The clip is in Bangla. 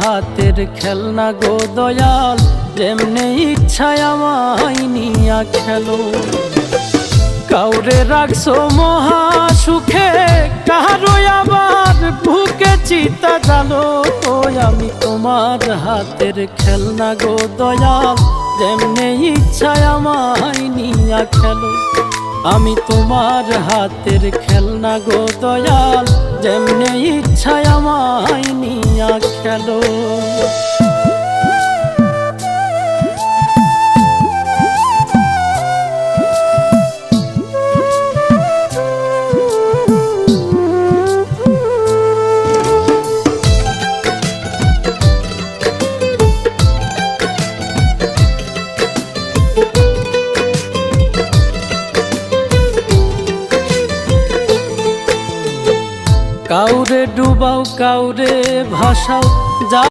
হাতের খেলনা গো দয়াল, যেমনে ইচ্ছায় আমায় নিয়া খেলো। কাউরে রাখছো মহা সুখে, কারো আবার বুকে চিতা জালো। আমি তোমার হাতের খেলনা গো দয়াল, যেমনে ইচ্ছায় আমায় নিয়া খেলো। আমি তোমার হাতের খেলনা গো দয়াল, যেমনে ইচ্ছায় আমায় নিয়া খেলো। কাউরে ডুবাও কাউরে ভাসাও, যা